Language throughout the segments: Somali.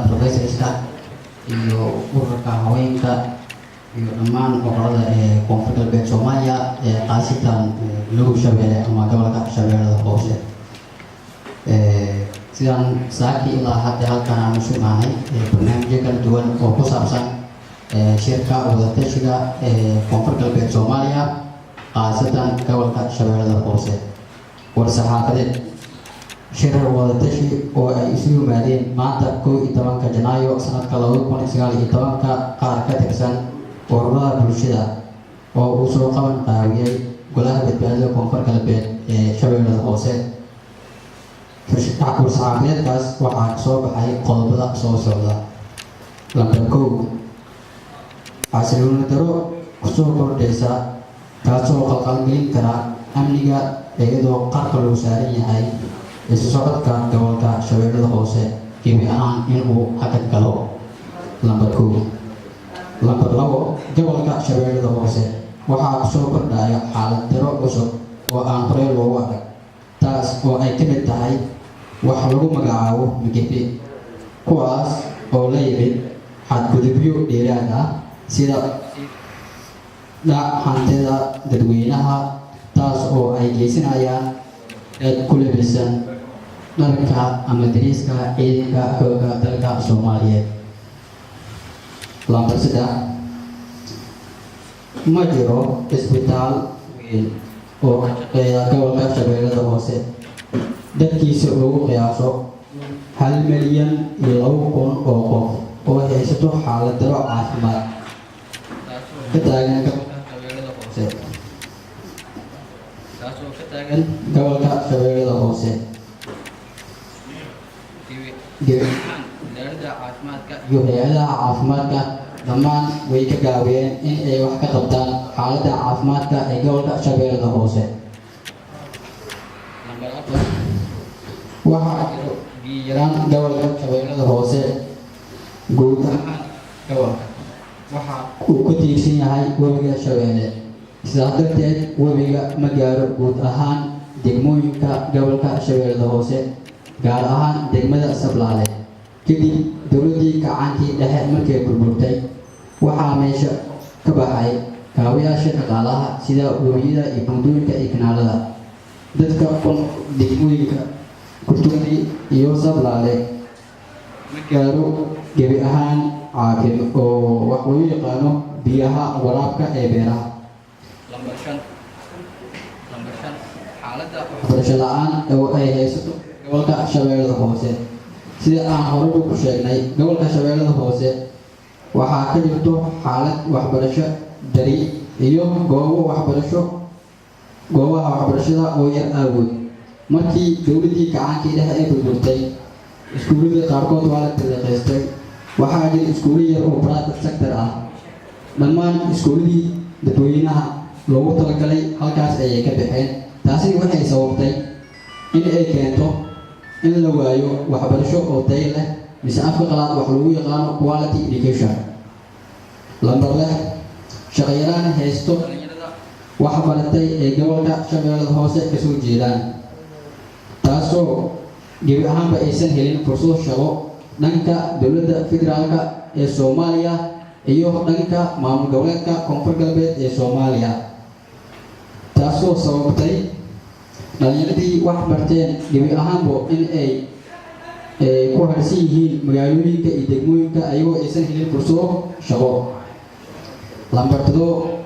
professorska iyo ururka haweenka iyo dhammaan ururada koonfur galbeed Soomaaliya qaasitan lagu shabeelay ama gobolka Shabeellada Hoose sidaan saaki ilaa hadda halkan aan sugnahay barnaamijyo kala duwan oo ku saabsan shirka wadatashiga koonfur galbeed Soomaaliya qaasatan gobolka Shabeellada Hoose war-saxaafadeed shirar wadatashi oo ay isu yimaadeen maanta 11 Janaayo sanadka 2019 qaar ka tirsan ururada bulshada oo uu soo qaban qaabiyay golaha badbaadada koonfur galbeed Shabeellada Hoose war-saxaafadeedkaas waxaa soo baxay qodobada soo socda lambar 1 xasilooni daro kusoo kordhaysa taasoo qalqalgelin kara amniga iyadoo qarka loo saaran yahay isu socodka gobolka Shabeellada Hoose gebi ahaan inuu hakad galo lambar 2 lambar 2 gobolka Shabeellada Hoose waxaa kusoo kordhaya xaalad daro cusub oo aan horey loogu arag taas oo ay ka mid tahay wax lagu magacaabo migepe kuwaas oo la yimid xadgudubyo dheeraad ah sida hantida dadweynaha taas oo ay geysanayaan dad ku labisan dharka ama dariiska ciidanka xoogga dalka Soomaaliyeed lambar 3 ma jiro isbitaal weyn oo ka shaqeeya gobolka Shabeellada Hoose dadkiisa lagu qiyaaso 1,200,000 oo qof oo haysto xaalad daro caafimaad ka taagan gobolka Shabeellada Hoose taasoo ka taagan gobolka Shabeellada Hoose hay'adaha caafimaadka dhammaan way ka gaabiyeen in ay wax ka qabtaan xaaladda caafimaadka ee gobolka Shabeellada Hoose waxaa jiro biyo-yaraan gobolka Shabeellada Hoose guud ahaan gobolka waxa uu ku tiirsan yahay webiga Shabeelle sidaas darteed webiga ma gaaro guud ahaan degmooyinka gobolka Shabeellada Hoose gaar ahaan degmada Sablaale kadib dowladii kacaankii dhexe markay burburtay waxaa meesha ka baxay kaabayaasha dhaqaalaha sida webiyada iyo buundooyinka iyo kanaalada dadka degmooyinka Kurtuni iyo Sablaale ma gaaro gebi ahaan caaqil oo wax loo yaqaano biyaha waraabka ee beeraha lambar 5 xaaladda waxbarasho la'aan oo ay haysato gobolka Shabeellada Hoose sida aan hore u sheegnay gobolka Shabeellada Hoose waxaa ka jirto xaalad waxbarasho dari iyo goobaha waxbarashada oo yar awood markii dowladii kacaankii dhexe ay burburtay iskuulada qaarkood waa la tiriqeystay waxaa jira iskuulo yar oo private sector ah dhammaan iskuuladii dadweynaha loogu talagalay halkaas ayay ka baxeen taasi waxay sababtay in ay keento in la waayo waxbarasho oo tayo leh mise afka qalaad wax lagu yaqaano quality education lambar 6 shaqo yaraan haysto dhalinyarada wax baratay ee gobolka Shabeellada Hoose ka soo jeedaan taasoo gebi ahaanba aysan helin fursado shaqo dhanka dowladda federaalka ee Soomaaliya iyo dhanka maamul goboleedka koonfur galbeed ee Soomaaliya taasoo sababtay dhalinyaradii wax barteen gebi ahaanba in ay ku harsan yihiin magaalooyinka iyo degmooyinka ayagoo aysan helin fursado shaqo lambar 7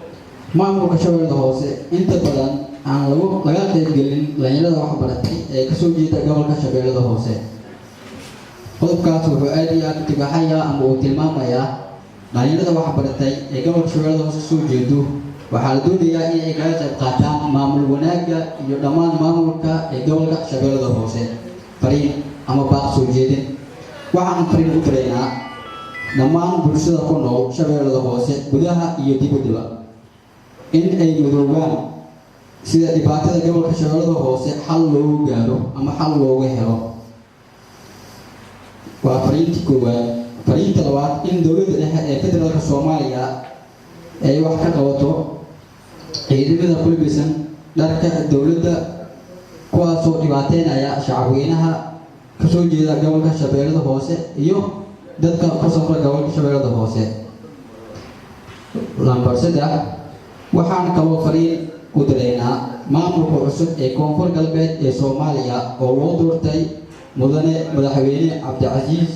maamulka Shabeellada Hoose inta badan aan laga qaybgelin dhalinyarada wax baratay ee ka soo jeeda gobolka Shabeellada Hoose qodobkaas wuxuu aad iyo aad u tibaxaya ama uu tilmaamayaa dhalinyarada wax baratay ee gobolka Shabeellada Hoose soo jeedo waxaa la doonayaa in ay kaga qayb qaataan maamul wanaagga iyo dhammaan maamulka ee gobolka Shabeellada Hoose fariin ama baaq soo jeedin waxaan fariin u direynaa dhammaan bulshada ku nool Shabeellada Hoose gudaha iyo dibadda in ay midoobaan sida dhibaatada gobolka Shabeellada Hoose xal loogu gaaro ama xal loogu helo waa fariinta koowaad fariinta labaad in dowladda dhexe ee federaalka Soomaaliya ay wax ka qabato ciidamada ku labisan dharka dowladda kuwaasoo dhibaateynaya shacabweynaha ka soo jeeda gobolka Shabeellada Hoose iyo dadka ku safra gobolka Shabeellada Hoose. Lambar 3 waxaan kaloo fariin u direynaa maamulka cusub ee Koonfur Galbeed ee Soomaaliya oo loo doortay madaxweyne Cabdicasiis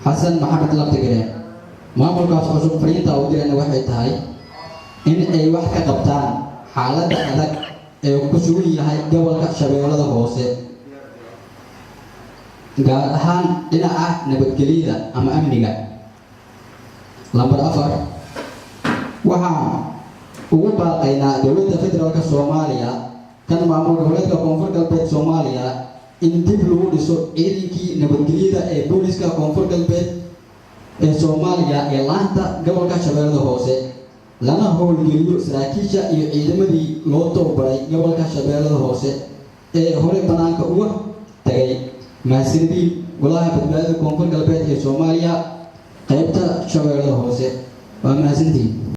Xasan Maxamed Laftigareen. maamulkaas cusub fariinta u dirayna waxay tahay in ay wax ka qabtaan xaaladda adag ee ku sugan yahay gobolka Shabeellada Hoose, gaar ahaan dhinaca nabadgelyada ama amniga. Lambar 4 waxaan ugu baaqaynaa dowladda federaalka Soomaaliya kan maamul goboleedka Koonfur Galbeed Soomaaliya in dib lagu dhiso ciidankii nabadgelyada ee booliska Koonfur Galbeed ee Soomaaliya ee laanta gobolka Shabeellada Hoose, lana howlgeliyo saraakiisha iyo ciidamadii loo tababaray gobolka Shabeellada Hoose ee hore banaanka uga tagay. mahadsanidin golaha badbaadada Koonfur Galbeed ee Soomaaliya qaybta Shabeellada Hoose. waa mahadsanidin.